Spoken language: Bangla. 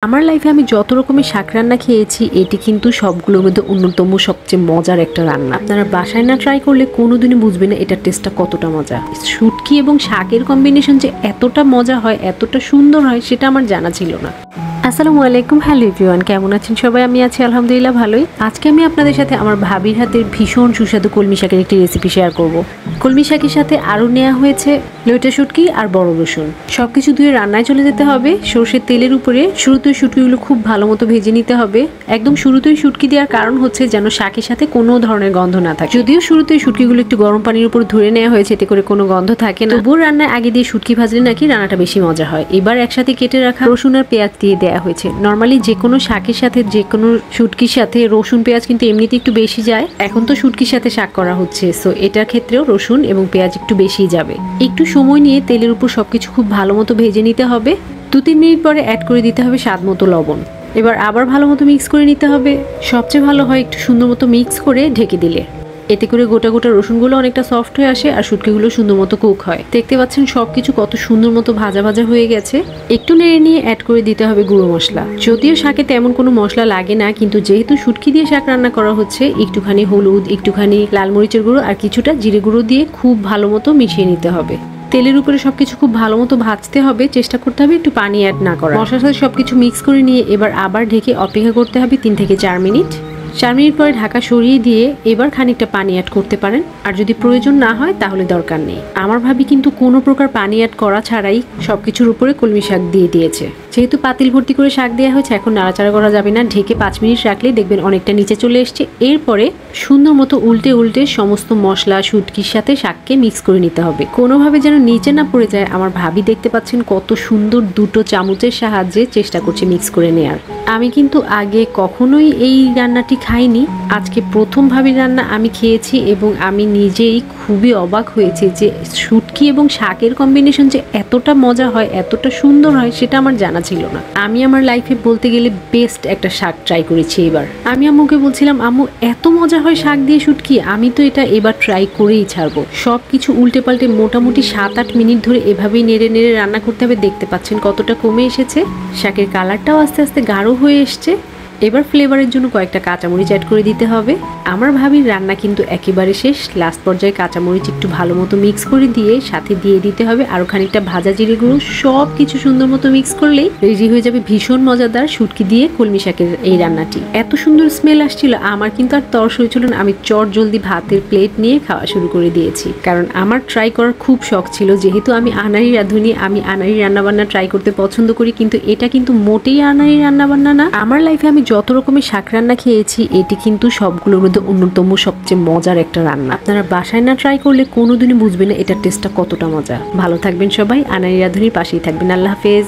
আমার লাইফে আমি যত রকমের শাক রান্না খেয়েছি এটি কিন্তু সবগুলোর মধ্যে অন্যতম সবচেয়ে মজার একটা রান্না। আপনারা বাসায় না ট্রাই করলে কোনোদিনই বুঝবেন না এটার টেস্টটা কতটা মজা। শুটকি এবং শাকের কম্বিনেশন যে এতটা মজা হয়, এতটা সুন্দর হয়, সেটা আমার জানা ছিল না। আসসালামু আলাইকুম, হ্যালো এভরিওয়ান, কেমন আছেন সবাই? আমি আছি আলহামদুলিল্লাহ ভালোই। আজকে আমি আপনাদের সাথে আমার ভাবির হাতের ভীষণ সুস্বাদু কলমি শাকের একটি রেসিপি শেয়ার করব। কলমি শাকের সাথে আরও নেওয়া হয়েছে লইটা শুটকি আর বড় রসুন। সবকিছু ধুয়ে রান্নায় চলে যেতে হবে। সর্ষের তেলের উপরে শুরুতেই শুটকিগুলো খুব ভালো মতো ভেজে নিতে হবে। একদম শুরুতেই শুটকি দেওয়ার কারণ হচ্ছে যেন শাকের সাথে কোনো ধরনের গন্ধ না থাকে। যদিও শুরুতেই শুটকিগুলো একটু গরম পানির উপর ধরে নেওয়া হয়েছে, এতে করে কোনো গন্ধ থাকে না। তবুও রান্নায় আগে দিয়ে শুটকি ভাজলে নাকি রান্নাটা বেশি মজা হয়। এবার একসাথে কেটে রাখা রসুন আর পেঁয়াজ দিয়ে দেওয়া হয়েছে। নর্মালি যে কোনো শাকের সাথে, যে কোনো শুটকির সাথে রসুন পেঁয়াজ কিন্তু এমনিতে একটু বেশি যায়। এখন তো শুটকির সাথে শাক করা হচ্ছে, সো এটার ক্ষেত্রেও রসুন এবং পেঁয়াজ একটু বেশি যাবে। একটু সময় নিয়ে তেলের উপর সবকিছু খুব ভালো মতো ভেজে নিতে হবে। 2-3 মিনিট পরে অ্যাড করে দিতে হবে স্বাদ মতো লবণ। এবার আবার ভালো মতো মিক্স করে নিতে হবে। সবচেয়ে ভালো হয় একটু সুন্দর মতো মিক্স করে ঢেকে দিলে, এতে করে গোটা গোটা রসুনগুলো অনেকটা সফট হয়ে আসে আর শুটকিগুলো সুন্দর মতো কুক হয়। দেখতে পাচ্ছেন সবকিছু কত সুন্দর মতো ভাজা ভাজা হয়ে গেছে। একটু নেড়ে নিয়ে অ্যাড করে দিতে হবে গুঁড়ো মশলা। যদিও শাকে তেমন কোনো মশলা লাগে না, কিন্তু যেহেতু শুটকি দিয়ে শাক রান্না করা হচ্ছে, একটুখানি হলুদ, একটুখানি লাল মরিচের গুঁড়ো আর কিছুটা জিরে গুঁড়ো দিয়ে খুব ভালো মতো মিশিয়ে নিতে হবে। তেলের উপরে সবকিছু খুব ভালো মতো ভাজতে হবে। চেষ্টা করতে হবে একটু পানি অ্যাড না করা। মশলার সাথে সবকিছু মিক্স করে নিয়ে এবার আবার ঢেকে অপেক্ষা করতে হবে 3 থেকে 4 মিনিট। 4 মিনিট পরে ঢাকা সরিয়ে দিয়ে এবার খানিকটা পানি অ্যাড করতে পারেন, আর যদি প্রয়োজন না হয় তাহলে দরকার নেই। আমার ভাবি কিন্তু কোনো প্রকার পানি অ্যাড করা ছাড়াই সবকিছুর উপরে কলমি শাক দিয়ে দিয়েছে। যেহেতু পাতিল ভর্তি করে শাক দেওয়া হয়েছে, এখন নাড়াচাড়া করা যাবে না। ঢেকে 5 মিনিট রাখলেই দেখবেন অনেকটা নিচে চলে এসছে। এরপরে সুন্দর মতো উল্টে উল্টে সমস্ত মশলা শুটকির সাথে শাককে মিক্স করে নিতে হবে, কোনোভাবে যেন নিচে না পড়ে যায়। আমার ভাবি দেখতে পাচ্ছেন কত সুন্দর 2টো চামচের সাহায্যে চেষ্টা করছে মিক্স করে নেওয়ার। আমি কিন্তু আগে কখনোই এই রান্নাটি খাইনি, আজকে প্রথম ভাবির রান্না আমি খেয়েছি এবং আমি নিজেই খুবই অবাক হয়েছি যে শুটকি এবং শাকের কম্বিনেশন যে এতটা মজা হয়, এতটা সুন্দর হয়, সেটা আমার জানা ছিল না। আমি আমার লাইফে বলতে গেলে বেস্ট একটা শাক ট্রাই করেছি এবার। আমি আম্মুকে বলছিলাম, আম্মু এত মজা হয় শাক দিয়ে শুটকি, আমি তো এটা এবার ট্রাই করেই ছাড়বো। সব কিছু উল্টে পাল্টে মোটামুটি 7-8 মিনিট ধরে এভাবেই নেড়ে নেড়ে রান্না করতে হবে। দেখতে পাচ্ছেন কতটা কমে এসেছে, শাকের কালারটাও আস্তে আস্তে গাঢ় হয়ে এসছে। এবার ফ্লেভারের জন্য কয়েকটা কাঁচামরিচ অ্যাড করে দিতে হবে। আমার ভাবির রান্না কিন্তু একেবারে শেষ। লাস্ট পর্যায়ে কাঁচামরিচ একটু ভালো মতো মিক্স করে দিয়ে সাথে দিয়ে দিতে হবে আরও খানিকটা ভাজা জিরে গুঁড়ো। সব কিছু সুন্দর মতো মিক্স করলেই রেডি হয়ে যাবে ভীষণ মজাদার শুটকি দিয়ে কলমি শাকের এই রান্নাটি। এত সুন্দর স্মেল আসছিল, আমার কিন্তু আর তর সইছিল না। আমি চট জলদি ভাতের প্লেট নিয়ে খাওয়া শুরু করে দিয়েছি, কারণ আমার ট্রাই করার খুব শখ ছিল। যেহেতু আমি আনাড়ি রাঁধুনি, আমি আনাড়ি রান্নাবান্না ট্রাই করতে পছন্দ করি, কিন্তু এটা কিন্তু মোটেই আনাড়ি রান্নাবান্না না। আমার লাইফে আমি যত রকমের শাক রান্না খেয়েছি এটি কিন্তু সবগুলোর মধ্যে অন্যতম সবচেয়ে মজার একটা রান্না। আপনারা বাসায় না ট্রাই করলে কোনোদিনই বুঝবেন না এটার টেস্টটা কতটা মজা। ভালো থাকবেন সবাই, আনাড়ি রাঁধুনির পাশেই থাকবেন। আল্লাহ হাফেজ।